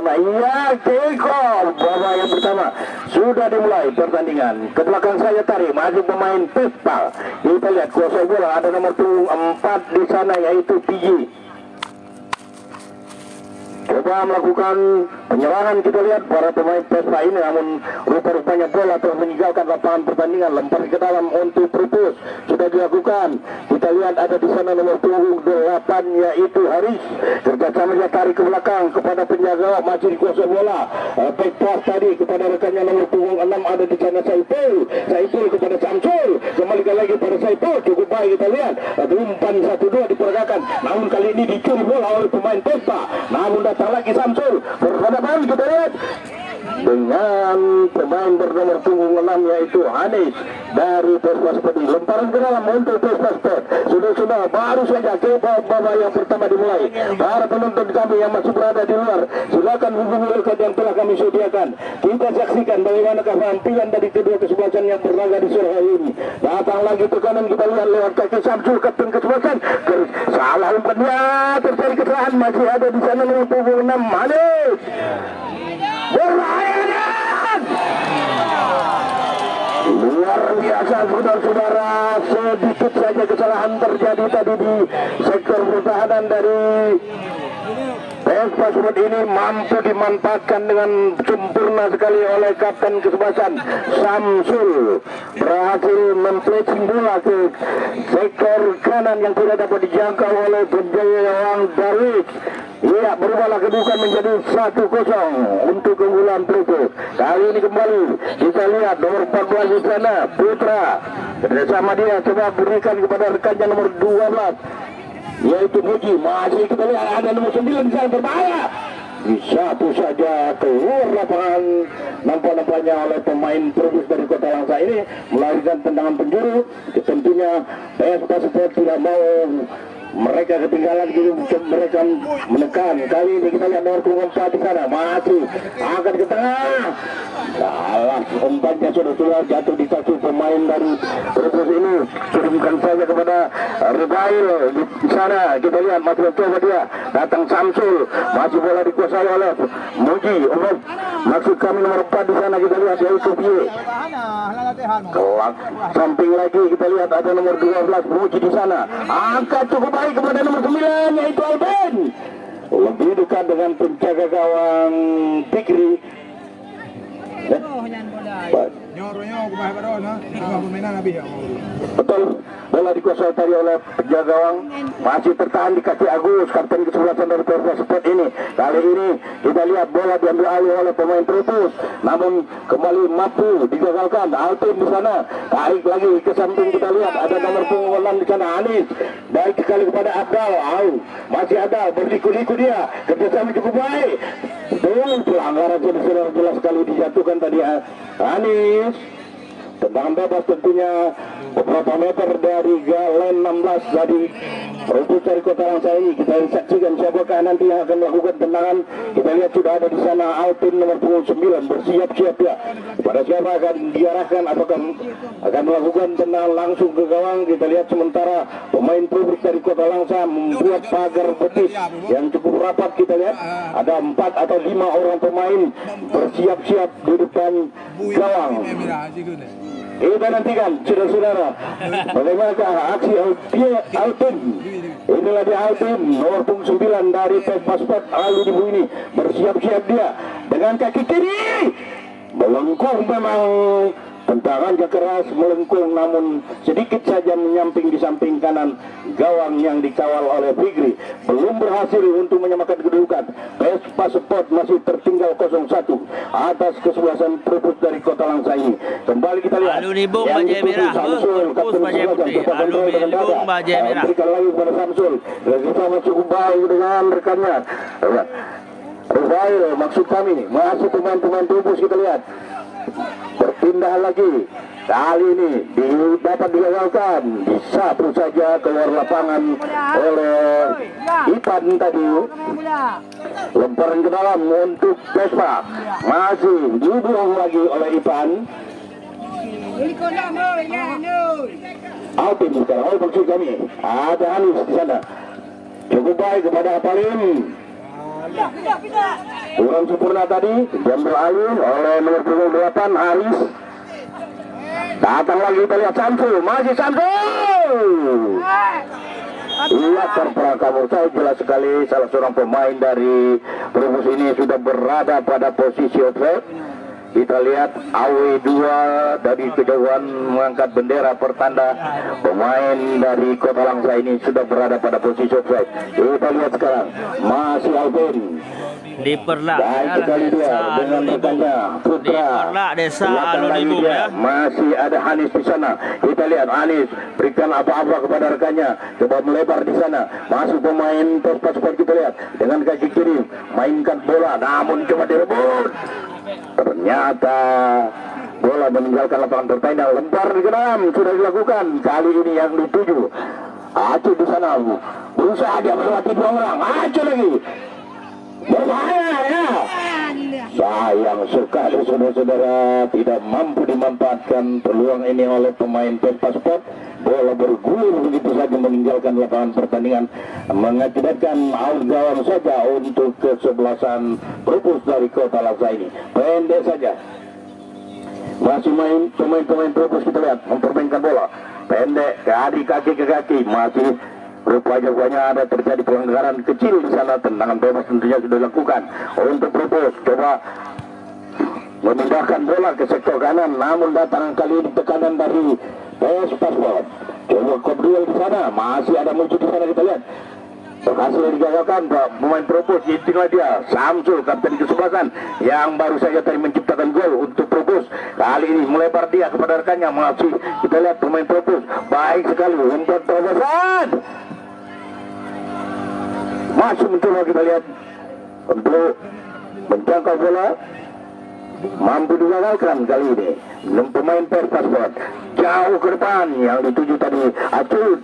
Iya, Keko babak yang pertama sudah dimulai pertandingan. Ke belakang saya tarik maju pemain Vespa. Kita lihat kuasai bola ada nomor 4 di sana yaitu PJ. Coba melakukan penyerangan, kita lihat para pemain Vespa ini, namun rupa-rupanya bola telah meninggalkan lapangan pertandingan. Lempar ke dalam untuk Trupus sudah dilakukan. Kita lihat ada di sana nomor 8 yaitu Haris. Kerjasama dia tarik ke belakang kepada penjaga, masih dikuasai bola. Back pass tadi kepada rekannya nomor 6 ada di sana Saiful kepada Samsul. Kembalikan lagi pada Saiful, cukup baik kita lihat. Umpan 1-2 diperagakan, namun kali ini dicuri bola oleh pemain Vespa. Namun datang lagi Samsul berhadapan, kita lihat dengan pemain bernomor 6 yaitu Hanis dari Vespa Sport. Lemparan ke dalam untuk Vespa Sport. Sudah baru saja ke babak yang pertama dimulai. Para penonton kami yang masih berada di luar, silakan hubungi rekan yang telah kami sediakan. Kita saksikan bagaimana penampilan dari kedua kesebelasan yang berlaga di sore hari ini. Datang lagi tekanan, kita lihat lewat kaki Samsul, kapten kesebelasan. Salah umpannya, terjadi kesalahan. Masih ada di sana nomor 6 Hanis. Berlayanan luar biasa saudara-saudara. Sedikit saja kesalahan terjadi tadi di sektor pertahanan dari Vespa Sport ini, mampu dimanfaatkan dengan sempurna sekali oleh kapten kesebelasan Samsul. Berhasil memplecing bola ke sektor kanan yang tidak dapat dijangkau oleh penjaga Darwis. Iya, berubahlah kedudukan menjadi 1-0 untuk keunggulan Trupus. Kali ini kembali kita lihat nomor 14 di sana Putra. Bersama dia coba berikan kepada rekannya nomor 12 yaitu Muji. Masih kita lihat ada nomor 9 di sana, berbahaya. Satu saja keluar lapangan, nampak-nampaknya oleh pemain Trubus dari Kota Langsa ini melarikan tendangan penjuru. Tentunya Vespa Sport tidak mau mereka ketinggalan, gitu mereka menekan. Kali ini kita lihat nomor 4 di sana masih akan ke tengah. Salah umpannya sudah jatuh di kaki pemain dari Trubus ini. Kirimkan saja kepada Rebail di sana. Kita lihat masih mencoba dia. Datang Samsul, masih bola dikuasai oleh Muji. Maksud kami nomor 4 di sana kita lihat yaitu Pie. Samping lagi kita lihat ada nomor 12 Muji di sana. Angkat cukup baik kepada nomor 9 yaitu Alben. Lebih dekat dengan penjaga gawang Fikri. Betul, bola dikuasai tadi oleh penjaga gawang, masih tertahan di kaki Agus, kapten kesebelasan dari Vespa Sport ini. Kali ini kita lihat bola diambil alih oleh pemain Trubus, namun kembali mampu digagalkan. Altin di sana, tarik lagi ke samping, kita lihat ada nomor 6 di sana Anis. Baik sekali kepada Abdal, masih ada berliku-liku dia, kerjasama cukup baik. Pelanggaran sudah jelas sekali dijatuhkan tadi Anis. Tendangan bebas tentunya beberapa meter dari galen 16 dari Trubus dari Kota Langsa ini. Kita saksikan siapakah nanti yang akan melakukan tendangan. Kita lihat sudah ada di sana Altin nomor 9 bersiap-siap ya. Pada siapa akan diarahkan, apakah akan melakukan tendangan langsung ke gawang. Kita lihat sementara pemain Trubus dari Kota Langsa membuat pagar betis yang cukup rapat. Kita lihat ada 4 atau 5 orang pemain bersiap-siap di depan gawang. Kita nantikan saudara-saudara bagaimanakah aksi Altin. Inilah dia Altin nomor 9 dari Vespa Sport. Lalu di ini bersiap-siap dia dengan kaki kiri melengkung. Memang tendangannya keras, melengkung, namun sedikit saja menyamping di samping kanan gawang yang dikawal oleh Fikri. Belum berhasil untuk menyamakan kedudukan. Vespa Sport masih tertinggal 0-1 atas kesebelasan Trubus dari Kota Langsa ini. Kembali kita lihat Alunibung bajai merah, Trubus bajai putih. Alunibung bajai merah. Berikan lagi kepada Samsul. Kita cukup baik dengan rekannya. Rebail, maksud kami masih pemain-pemain Trubus. Kita lihat berpindah lagi. Kali ini dapat digagalkan, disapu saja keluar lapangan oleh Ipan tadi. Lemparan ke dalam untuk Vespa, masih dibuang lagi oleh Ipan. Alvin sekarang, maksud kami ada Hanis di sana. Cukup baik kepada Apalim. kurang sempurna tadi, diambil alih oleh nomor punggung 8 Aris. Datang lagi kita lihat Samsul, masih Samsul. Iya, terperangkap saya jelas sekali salah seorang pemain dari Perubus ini sudah berada pada posisi offside. Kita lihat AW2 dari kejauhan mengangkat bendera pertanda pemain dari Kota Langsa ini sudah berada pada posisi offside. Kita lihat sekarang masih Alvin. Diperlak Baik sekali dia dengan rekannya Putra. Diperlak desa Belakang Alun lagi Ibu dia, ya. masih ada Hanis di sana. Kita lihat Hanis berikan apa-apa kepada rekannya. Coba melebar di sana. Masuk pemain Vespa Sport, kita lihat dengan kaki kiri mainkan bola, namun coba direbut. Ternyata bola meninggalkan lapangan pertandingan. Lempar ke dalam sudah dilakukan. Kali ini yang dituju Acu di sana. Berusaha dia melewati dua orang. Acu lagi. Berbahaya ya. Sayang sekali saudara-saudara tidak mampu dimanfaatkan peluang ini oleh pemain Vespa Sport. Bola bergulir begitu saja meninggalkan lapangan pertandingan, mengakibatkan out gawang saja untuk kesebelasan Perubus dari Kota Langsa ini. Pendek saja. Masih main pemain-pemain Perubus, kita lihat mempermainkan bola pendek dari kaki ke kaki. Masih rupanya ada terjadi pelanggaran kecil di sana. Tendangan bebas tentunya sudah dilakukan untuk Perubus. Coba memindahkan bola ke sektor kanan, namun datang kali ini tekanan dari Vespa Sport. Coba Kodriel di sana, masih ada muncul di sana, kita lihat. Berhasil digagalkan pemain Perubus. Itulah dia Samsul, kapten kesebelasan yang baru saja tadi menciptakan gol untuk Perubus. Kali ini melebar dia kepada rekannya. Masih kita lihat pemain Perubus baik sekali untuk terobosan. Masih mencoba, kita lihat untuk menjangkau bola, mampu digagalkan kali ini. Pemain Vespa Sport jauh ke depan yang dituju tadi Acut.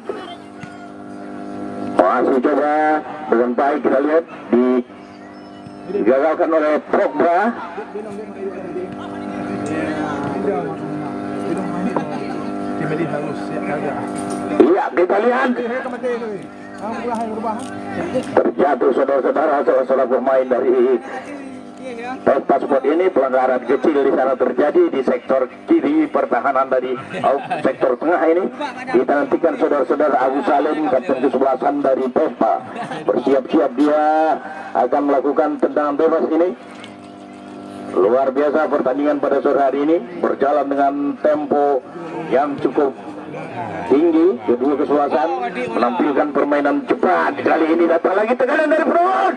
Masih coba dengan baik, kita lihat digagalkan oleh Pogba. Iya, kita lihat terjatuh saudara-saudara salah pemain dari Vespa Sport ini. Pelanggaran kecil di sana terjadi di sektor kiri pertahanan dari sektor tengah ini. Kita nantikan saudara-saudara Agus Salim, kapten kesebelasan dari Vespa, bersiap-siap dia akan melakukan tendangan bebas ini. Luar biasa pertandingan pada sore hari ini berjalan dengan tempo yang cukup tinggi. Kedua kesebelasan menampilkan permainan cepat. Kali ini datang lagi tekanan dari Perubus.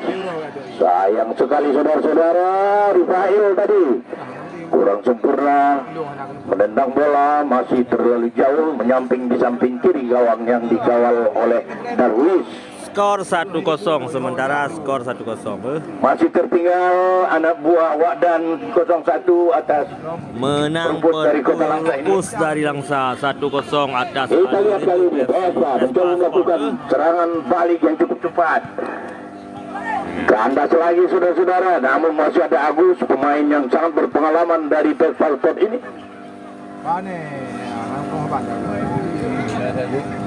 Sayang sekali saudara-saudara, Rifail tadi kurang sempurna menendang bola, masih terlalu jauh menyamping di samping kiri gawang yang dikawal oleh Darwis. Skor 1-0 sementara skor 1-0. Masih tertinggal anak buah Wakdan 0-1 atas Menang Perubus dari Langsa 1-0 atas. Kita lihat kali ini Vespa mencoba melakukan serangan balik yang cukup cepat. Kandas lagi saudara-saudara, namun masih ada Agus, pemain yang sangat berpengalaman dari Vespa Sport ini.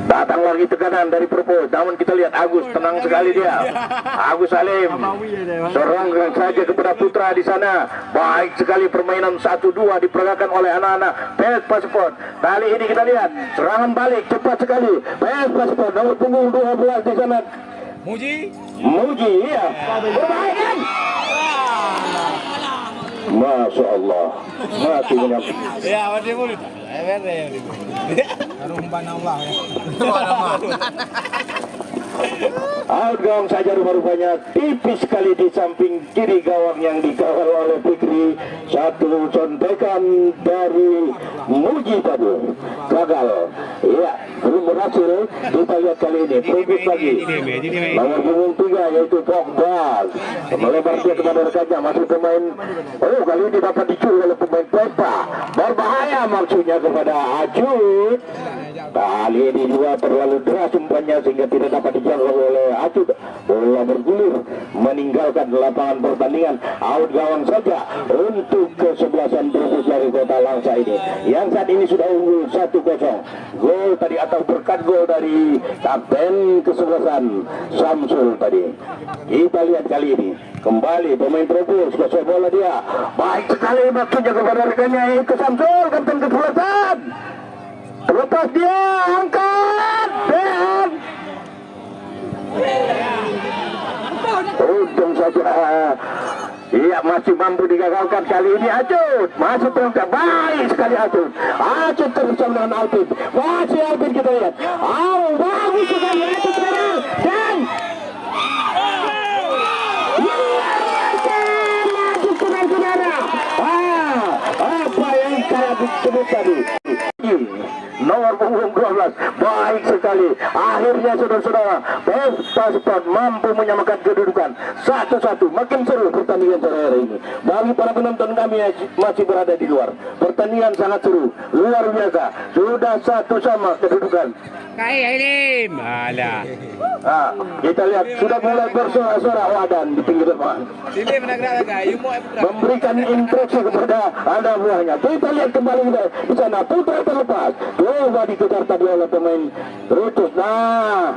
Datang lagi tekanan dari Perubus, namun kita lihat Agus tenang sekali dia. Agus Salim serangkan saja kepada Putra di sana. Baik sekali permainan 1-2 diperagakan oleh anak-anak Vespa Sport. Kali ini kita lihat serangan balik cepat sekali Vespa Sport, nomor punggung 12 di sana. Muji, iya. Berbahaya. Masya Allah, masih menyambut. Ya, wadi mulut. Out gawang saja rupa-rupanya tipis sekali di samping kiri gawang yang dikawal oleh Fikri. Satu contekan dari Muji tadi gagal. Iya, belum berhasil. Kita lihat kali ini Perubus lagi. Nomor punggung 3 yaitu Pogba melebar dia kepada rekannya. Masih pemain. Oh, kali ini dapat dicuri oleh pemain Vespa. Berbahaya maksudnya kepada Ajud. Kali ini juga terlalu deras umpannya sehingga tidak dapat dijangkau oleh Acut. Bola bergulir meninggalkan lapangan pertandingan. Out gawang saja untuk kesebelasan Trubus dari Kota Langsa ini, yang saat ini sudah unggul 1-0. Gol tadi atau berkat gol dari kapten kesebelasan Samsul tadi. Kita lihat kali ini kembali pemain Trubus kuasai bola dia. Baik sekali maksudnya kepada rekannya ke Samsul, kapten kesebelasan. Terlepas dia angkat dan untung saja. Iya, masih mampu digagalkan kali ini. Acut masih terangkat, baik sekali Acut. Acut bersama dengan Alvin. Masih Alvin kita lihat. Bagus sekali Acut sekarang dan Acut saudara. Apa yang saya sebut tadi? Nomor punggung 12, baik sekali. Akhirnya saudara-saudara, Pesta Sport mampu menyamakan kedudukan 1-1. Makin seru pertandingan sore hari ini. Bagi para penonton kami yang masih berada di luar, pertandingan sangat seru, luar biasa. Sudah 1-1 kedudukan. Kita lihat sudah mulai bersorak-sorak wadan di pinggir lapangan, memberikan instruksi kepada anak buahnya. Kita lihat kembali di sana, putra terlepas. Coba dikejar tadi oleh pemain Rutus. Nah,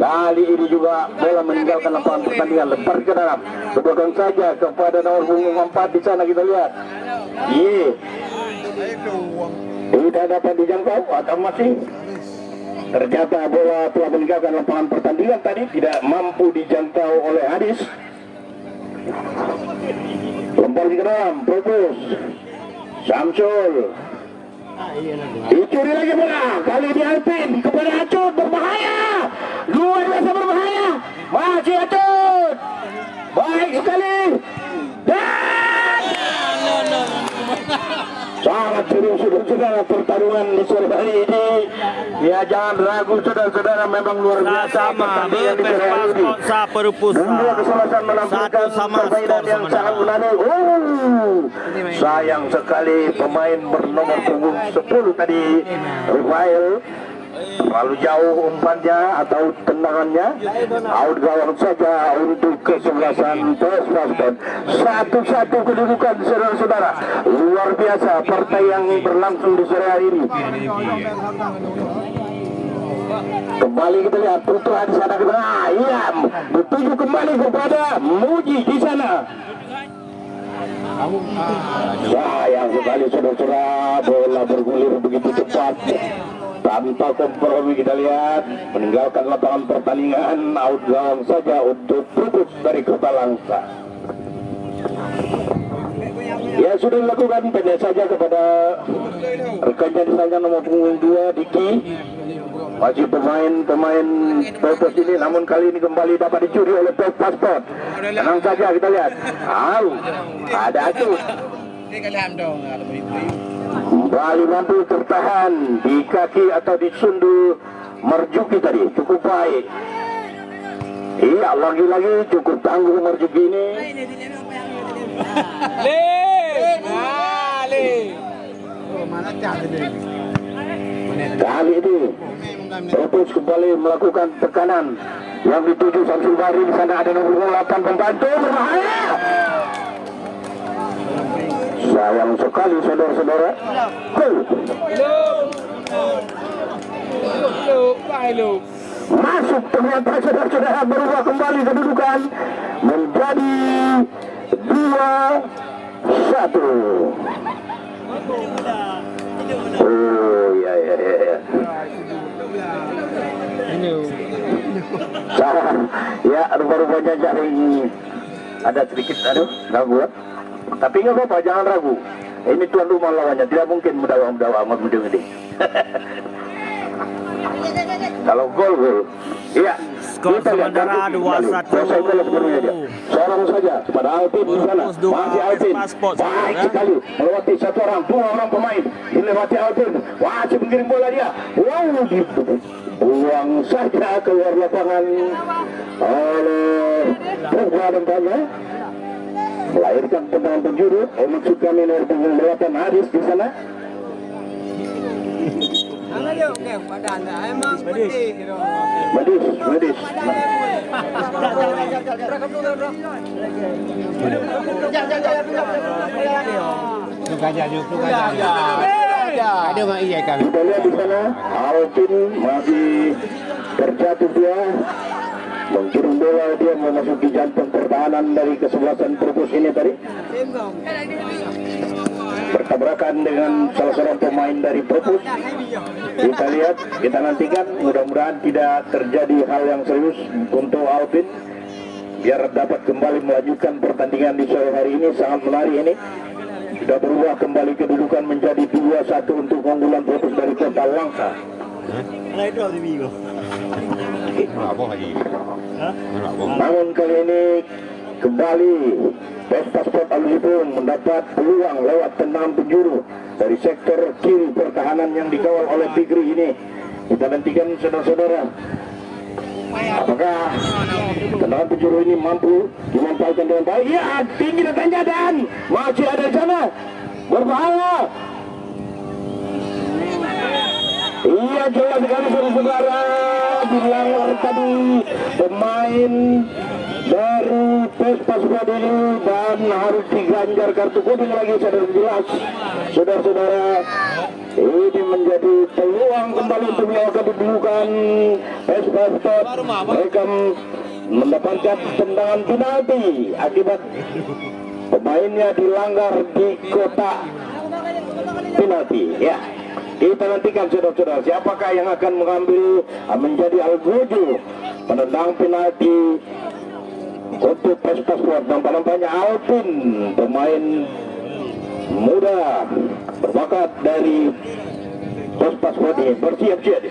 kali ini juga bola meninggalkan lapangan pertandingan, lebar ke dalam. Sebutkan saja kepada nomor punggung 4 di sana, kita lihat. Tidak dapat dijangkau atau masih. Ternyata bola telah meninggalkan lapangan pertandingan tadi, tidak mampu dijangkau oleh Hadis. Lempar ke dalam, Trubus. Samsul. Dicuri lagi bola. Kali ini Alvin kepada Acut, berbahaya. Luar biasa berbahaya. Masih Acut. Baik sekali. Dan sangat serius saudara pertarungan di sore hari ini. Ya, jangan ragu saudara-saudara, memang luar biasa pertandingan di sore hari ini. Dua kesalahan menampilkan permainan yang sangat menarik. Sayang sekali pemain bernomor punggung 10 tadi, Rafael, terlalu jauh umpannya atau tendangannya. Out gawang saja untuk kesebelasan Pesta Sport. 1-1 kedudukan saudara-saudara. Luar biasa partai yang berlangsung di sore hari ini. Kembali kita lihat Putra di sana ke tengah. Iya, dituju kembali kepada Muji di sana. Sayang sekali saudara-saudara, bola bergulir begitu cepat tanpa kompromi. Kita lihat meninggalkan lapangan pertandingan. Out gawang saja untuk Trubus dari Kota Langsa. Ya, sudah dilakukan pendek saja kepada rekannya di sana nomor punggung 2 Diki. Masih pemain Trubus ini, namun kali ini kembali dapat dicuri oleh Pesta Sport. Tenang saja, kita lihat. Ada Acut. Kembali mampu tertahan di kaki atau di sundu Marjuki tadi, cukup baik. Iya, lagi-lagi cukup tangguh Marjuki ini. Kali ini Trubus kembali melakukan tekanan yang dituju Samsul Bari. Di sana ada nomor 8 pembantu, berbahaya. Sayang sekali saudara-saudara. Masuk, ternyata saudara-saudara berubah kembali kedudukan menjadi 2-1. Ya, rupa-rupanya jaring ada sedikit gangguan. Tapi nggak apa-apa, jangan ragu. Ini tuan rumah lawannya, tidak mungkin mendawa amat mending. Kalau gol. Iya. Skor sementara 2-1. Seorang saja kepada Alvin di sana. Masih Alvin. Baik sekali melewati satu orang, dua orang pemain. Dilewati Alvin. Masih mengirim bola dia. Buang saja keluar lapangan oleh Pogba nampaknya. Melahirkan tendangan penjuru. Maksud kami nomor punggung 8 Hadis di sana. Medis. Kita lihat di sana, Alvin masih terjatuh dia. Mengkirim bola, dia memasuki jantung pertahanan dari kesebelasan Trubus ini tadi. Bertabrakan dengan salah seorang pemain dari Trubus. Kita lihat, kita nantikan, mudah-mudahan tidak terjadi hal yang serius untuk Alvin, biar dapat kembali melanjutkan pertandingan di sore hari ini. Sangat menarik ini. Sudah berubah kembali kedudukan menjadi 2-1 untuk keunggulan Trubus dari Kota Langsa. Namun kali ini kembali Vespa Sport Aluzipung mendapat peluang lewat tendangan penjuru dari sektor kiri pertahanan yang dikawal oleh Fikri ini. Kita nantikan saudara-saudara, apakah tendangan penjuru ini mampu dimanfaatkan dengan baik? Iya, tinggi datangnya dan masih ada di sana, berbahaya. Iya, jelas sekali saudara-saudara, dilanggar tadi pemain dari Vespa Sport ini dan harus diganjar kartu kuning lagi, jelas saudara-saudara. Ini menjadi peluang kembali untuk melakukan kedudukan Vespa Sport. Mereka mendapatkan tendangan penalti akibat pemainnya dilanggar di kotak penalti. Ya, kita nantikan saudara-saudara, siapakah yang akan mengambil menjadi Al-Gojo penendang penalti untuk Vespa Sport. Nampak-nampaknya Alvin, pemain muda berbakat dari Vespa Sport ini, bersiap-siap.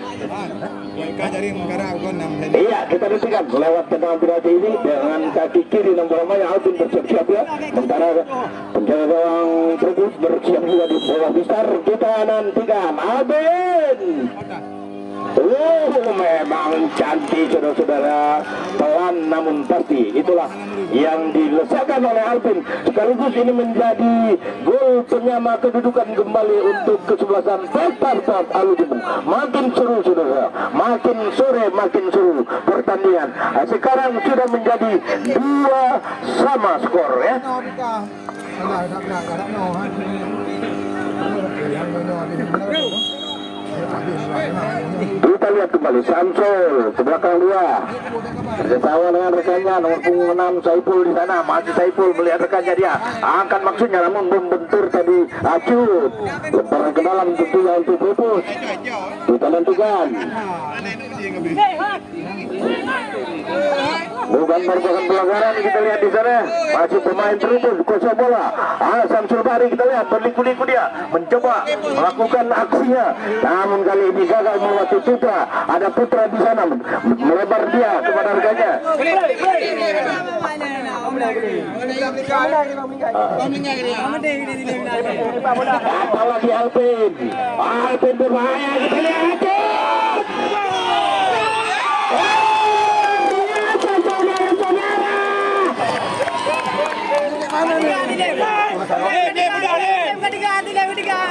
Iya, kita nantikan lewat tendangan penalti ini dengan kaki kiri nampak-nampaknya Alvin bersiap-siap ya. Sementara penjaga gawang Trubus bersiap juga di bawah besar. Kita nantikan Alvin. Memang cantik saudara-saudara, pelan namun pasti. Itulah yang dilesakan oleh Alvin. Sekaligus ini menjadi gol penyama kedudukan kembali untuk kesebelasan Vespa Sport Aluzipung. Makin seru saudara, makin sore makin seru pertandingan. Sekarang sudah menjadi 2-2 skor ya. Kita lihat kembali Samsul ke belakang dia, kerjasama dengan rekannya nomor punggung 6 Saiful di sana. Masih Saiful melihat rekannya, dia angkat maksudnya namun membentur tadi acut lemparan ke dalam tentunya untuk Trubus. Kita nantikan, bukan merupakan pelanggaran. Kita lihat di sana masih pemain Trubus kuasai bola. Samsul Bari kita lihat berliku-liku, dia mencoba melakukan aksinya, namun kali ini gagal melewati Putra. Ada Putra di sana, melebar dia kepada rekannya. Apalagi Alvin berbahaya. Kita lihat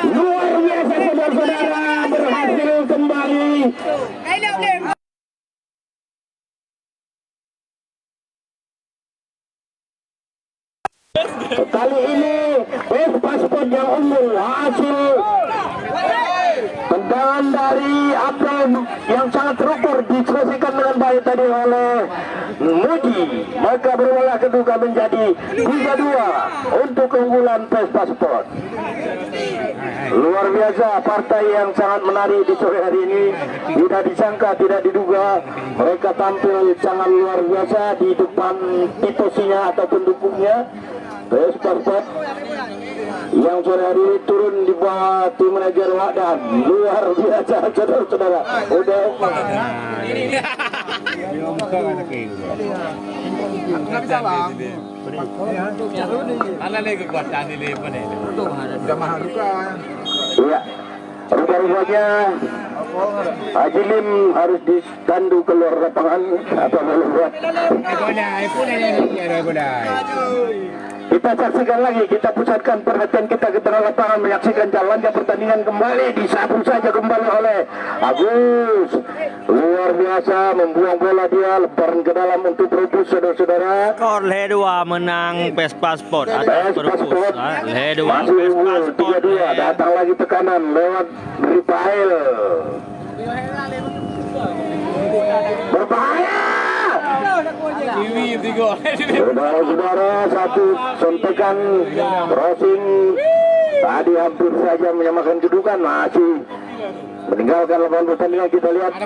luar biasa saudara-saudara, berhasil kembali. Kali ini Vespa Sport yang unggul. Hasil tendangan dari Abdul yang sangat terukur diselesaikan dengan baik tadi oleh Muji, maka berulang kedua menjadi 3-2 untuk keunggulan Vespa Sport. Luar biasa, partai yang sangat menarik di sore hari ini. Tidak disangka, tidak diduga, mereka tampil sangat luar biasa di depan titosinya atau pendukungnya. Vespa Sport yang sore hari ini turun di bawah tim manajer Wadan. Luar biasa saudara-saudara. Udah iya, rupa-rupanya Haji Lim harus ditandu keluar lapangan atau membuat. Kita saksikan lagi, kita pusatkan perhatian kita ke tengah lapangan menyaksikan jalannya pertandingan kembali, disapu saja kembali oleh Agus. Luar biasa membuang bola, dia lemparan ke dalam untuk Perupus, saudara-saudara. Skor Ledua menang Vespa Sport atas Perupus. Ledua masih Vespa unggul Sport. 3-2, datang lagi tekanan lewat Rifael. Berbahaya. Saudara-saudara, satu sontekan crossing tadi hampir saja menyamakan kedudukan, masih meninggalkan lapangan pertandingan. Kita lihat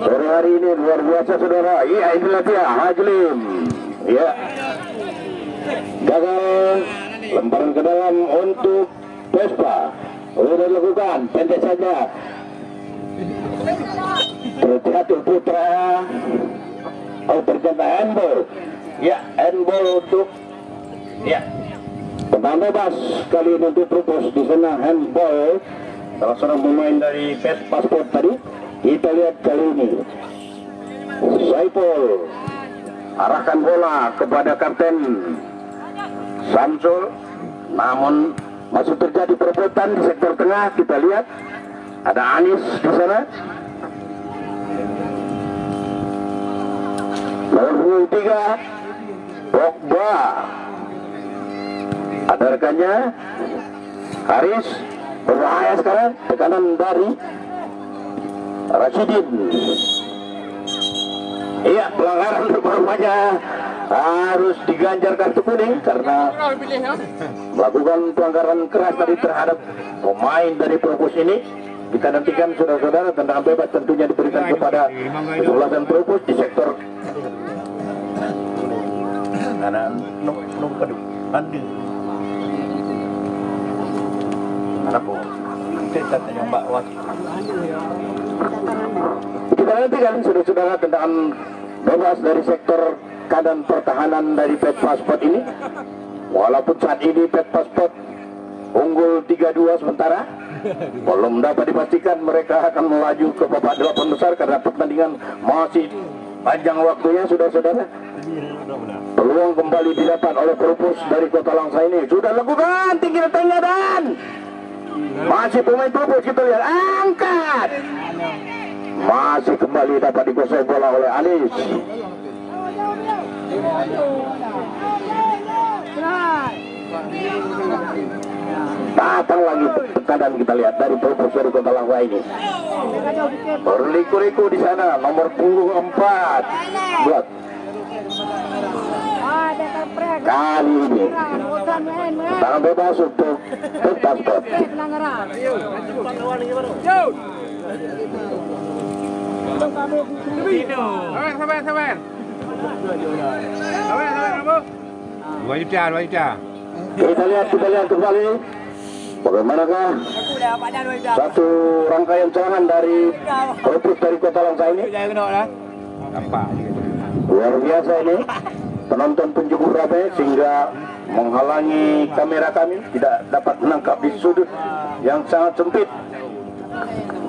sore hari ini luar biasa, saudara. Iya, inilah dia Hajlim. Ya, gagal lemparan ke dalam untuk Vespa. Sudah dilakukan, pendek saja. Berhati-hati Putra. Oh, ternyata handball. Ya, handball untuk tendangan bebas kali ini untuk Perupus. Di sana handball salah seorang pemain dari Vespa Sport tadi. Kita lihat kali ini Saipul arahkan bola kepada Kapten Samsul, namun masih terjadi perebutan di sektor tengah. Kita lihat ada Anis di sana. Nomor 3 Pogba, ada rekannya Haris. Berbahaya sekarang, tekanan dari Rashidin. Iya, pelanggaran rupanya harus diganjar kartu kuning karena melakukan pelanggaran keras tadi terhadap pemain dari Perupus ini. Kita nantikan, saudara-saudara, tendangan bebas tentunya diberikan kepada kesebelasan Perupus di sektor kanan. Kita nantikan, saudara-saudara, tendangan bebas dari sektor kanan pertahanan dari Vespa Sport ini. Walaupun saat ini Vespa Sport unggul 3-2 sementara, belum dapat dipastikan mereka akan melaju ke babak 8 besar karena pertandingan masih panjang waktunya, saudara-saudara. Peluang kembali didapat oleh Perupus dari Kota Langsa ini. Sudah lakukan tinggi tengah dan masih pemain Perupus, kita lihat angkat. Masih kembali dapat dikuasai bola oleh Anis. Datang lagi tekanan, kita lihat dari Perupus dari Kota Langsa ini. Berliku-liku di sana nomor punggung 4 buat kali ini tangan bebas untuk Vespa Sport. Kita lihat kembali bagaimanakah satu rangkaian serangan dari Perupus dari Kota Langsa ini. Luar biasa ini, penonton pun cukup ramai sehingga menghalangi kamera kami tidak dapat menangkap di sudut yang sangat sempit.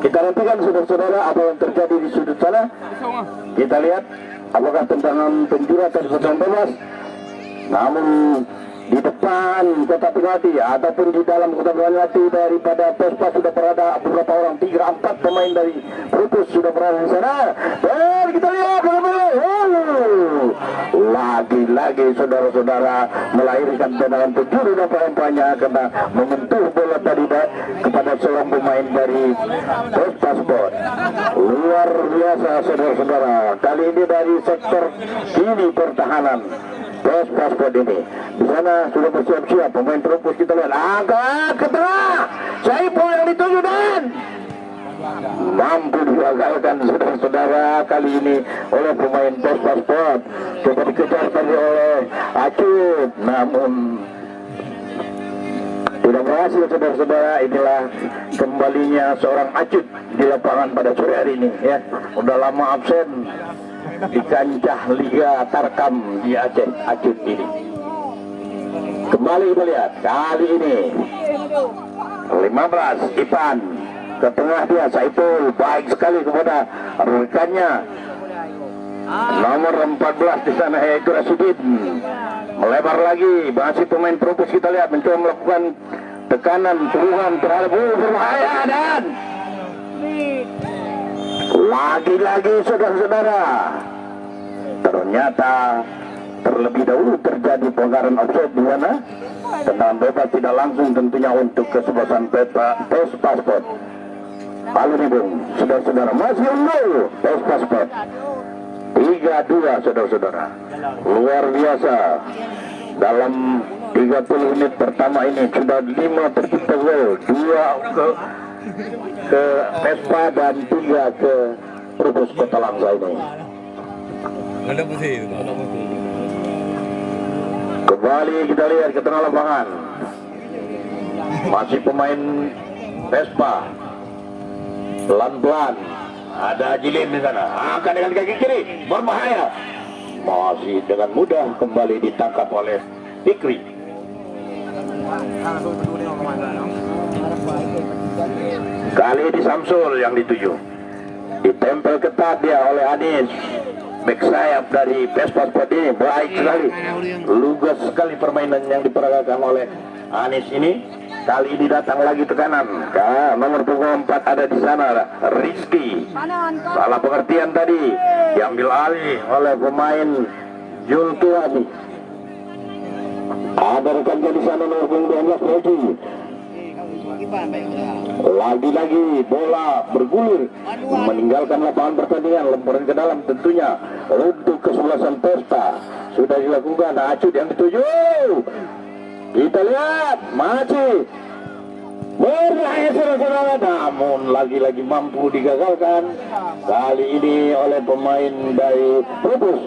Kita nantikan, saudara-saudara, apa yang terjadi di sudut sana. Kita lihat apakah tendangan penjuru atau tendangan bebas. Namun di depan kotak penalti ataupun di dalam kotak penalti daripada Vespa sudah berada beberapa orang, 3-4 pemain dari Perupus sudah berada di sana. Dan kita lihat lagi-lagi, saudara-saudara, melahirkan tendangan penjuru dan poin-poinnya karena menyentuh bola tadi kepada seorang pemain dari Vespa Sport. Luar biasa, saudara-saudara, kali ini dari sektor kiri pertahanan Vespa Sport ini. Di sana sudah bersiap-siap pemain Perupus. Kita lihat angkat ke tengah, Saipul yang dituju dan mampu digagalkan, saudara-saudara, kali ini oleh pemain Vespa Sport. Coba dikejar tadi oleh Acut, namun tidak berhasil, saudara-saudara. Inilah kembalinya seorang Acut di lapangan pada sore hari ini, ya. Udah lama absen di kancah Liga Tarkam di Aceh, Acut ini. Kembali kita lihat kali ini 15 Ipan ke tengah, dia Saipul baik sekali kepada rekannya nomor 14 di sana yaitu Rashidin. Melebar lagi, masih pemain Propus kita lihat mencoba melakukan tekanan turunan terhadap berbahaya dan lagi-lagi saudara-saudara ternyata terlebih dahulu terjadi pelanggaran offside di sana. Tendangan bebas tidak langsung tentunya untuk kesebelasan Vespa Sport. Alumni Bung, saudara-saudara masih unggul Vespa Sport 3-2 saudara-saudara. Luar biasa. Dalam 30 menit pertama ini sudah 5 tercipta gol, 2 ke Vespa dan 3 ke Propus Kota Langsa ini. Kembali kita lihat ke tengah lapangan. Masih pemain Vespa. Pelan-pelan. Ada Jilin di sana. Akan dengan kaki kiri, berbahaya. Masih dengan mudah kembali ditangkap oleh Fikri. Kali ini Samsul yang dituju. Ditempel ketat dia oleh Anis. Back sayap dari Vespa Sport ini baik sekali. Lugas sekali permainan yang diperagakan oleh Anis ini. Kali ini datang lagi tekanan. Nomor punggung 4 ada di sana, Rizky. Salah pengertian tadi, diambil alih oleh pemain Jultuani. Ada rekannya di sana nomor punggung 12 Regi. Lagi-lagi bola bergulir meninggalkan lapangan pertandingan, lemparan ke dalam tentunya untuk kesebelasan Vespa. Sudah dilakukan, acut yang dituju. Kita lihat masih berbahaya saudara-saudara, namun lagi-lagi mampu digagalkan kali ini oleh pemain dari Propus.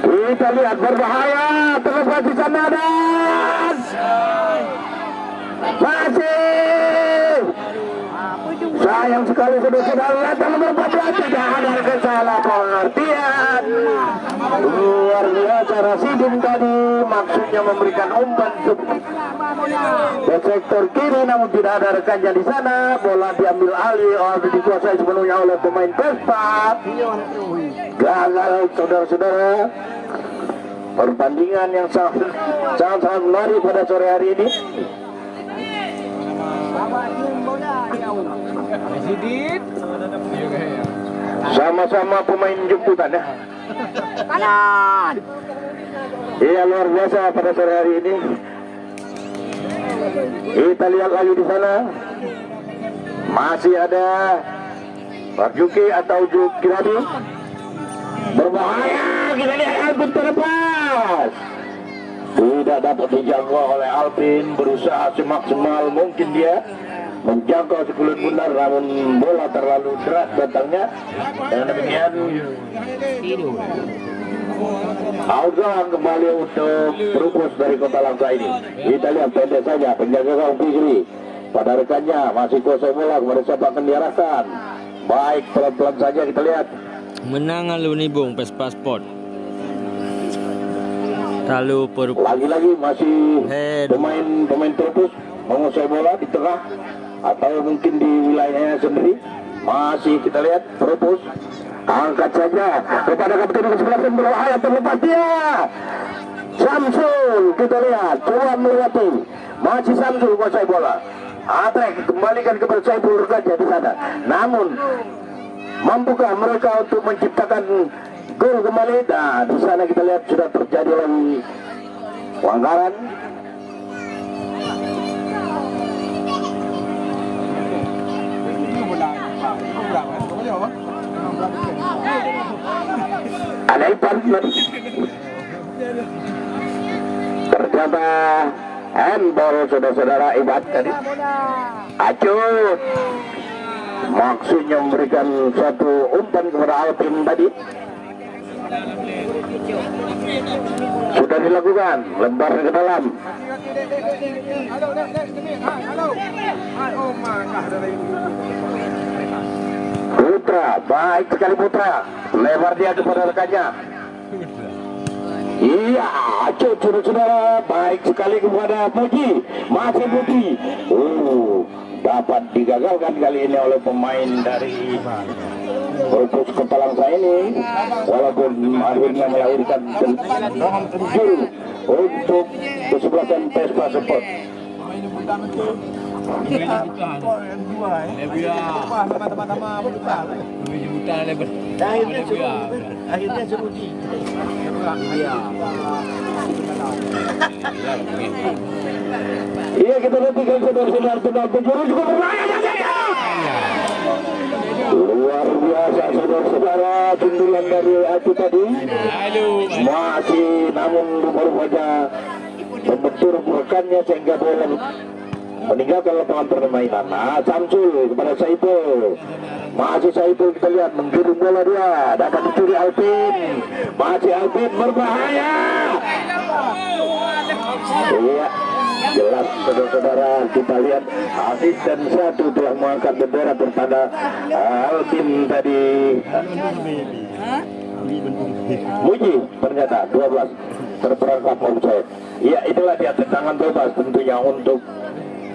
Kita lihat berbahaya terlepas di sana dan masih sayang sekali saudara-saudara, datang nomor 14 tidak ada kesalahan pengertian. Luar biasa Rasidin tadi maksudnya memberikan umpan ke sektor kiri, namun tidak ada rekannya di sana. Bola diambil alih atau dikuasai sepenuhnya oleh pemain Vespa. Gagal saudara-saudara. Pertandingan yang sangat menarik pada sore hari ini. Sama-sama pemain jemputan ya. Kanan. Iya, luar biasa pada sore hari ini. Kita lihat lagi di sana. Masih ada Marjuki atau Jukiradi. Berbahaya, kita lihat Alvin terlepas. Tidak dapat dijangkau oleh Alvin, berusaha semaksimal mungkin dia menjangkau sekulut benar, namun bola terlalu deras datangnya. Dan demikian Auzan kembali untuk Propus dari Kota Langsa ini. Kita lihat pendek saja penjaga gawang Fikri pada rekannya, masih kosong bola kepada siapa akan diarahkan. Baik, pelan-pelan saja kita lihat. Menang Alumni Bung Vespa Sport. Lagi-lagi masih pemain Propus menguasai bola di tengah atau mungkin di wilayahnya sendiri. Masih kita lihat Propus angkat saja kepada kapten ke-11 berbahaya, terlepas dia. Samsul kita lihat coba melewati, masih Samsul menguasai bola. Atrek kembalikan kepada Saiful rekannya di sana. Namun mampukah mereka untuk menciptakan gol kembali? Nah, di sana kita lihat sudah terjadi lagi pelanggaran. Ada Ipan ternyata handball saudara-saudara Ibat tadi. Acut maksudnya memberikan satu umpan kepada Alvin tadi. Sudah dilakukan, lebar ke dalam. Putra, baik sekali Putra, lebar dia kepada rekannya. Iya, Acut saudara-saudara, baik sekali kepada Puji, masih Puji. Dapat digagalkan kali ini oleh pemain dari Rupus Kepalangsa ini walaupun akhirnya melahirkan juru untuk kesebelasan Vespa Sport. Akhirnya seruji. Iya, kita nantikan saudara-saudara tengah penjuru juga berbahaya. Luar biasa saudara-saudara, sundulan dari Acu tadi masih, namun rupanya membentur rekannya sehingga bola meninggalkan lapangan permainan. Nah, Samsul kepada Saiful, masih Saiful, kita lihat menggiring bola, dia dapat dicuri Alvin, masih Alvin berbahaya. Iya, jelas saudara-saudara, kita lihat asisten satu telah mengangkat bendera bertanda Alvin tadi. Muji ternyata 12 terperangkap offside. Iya, itulah dia tendangan bebas tentunya untuk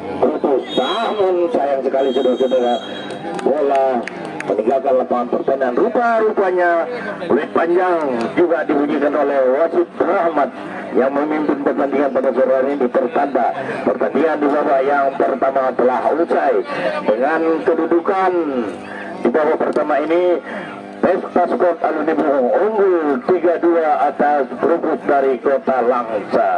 Rupus. Namun sayang sekali saudara-saudara, bola meninggalkan lapangan pertandingan. Rupanya peluit panjang juga dibunyikan oleh wasit Rahmat yang memimpin pertandingan pada sore hari ini. Tertanda pertandingan di babak yang pertama telah usai dengan kedudukan di babak pertama ini. Vespa Sport Alumni Bohong unggul 3-2 atas Rupus dari Kota Langsa.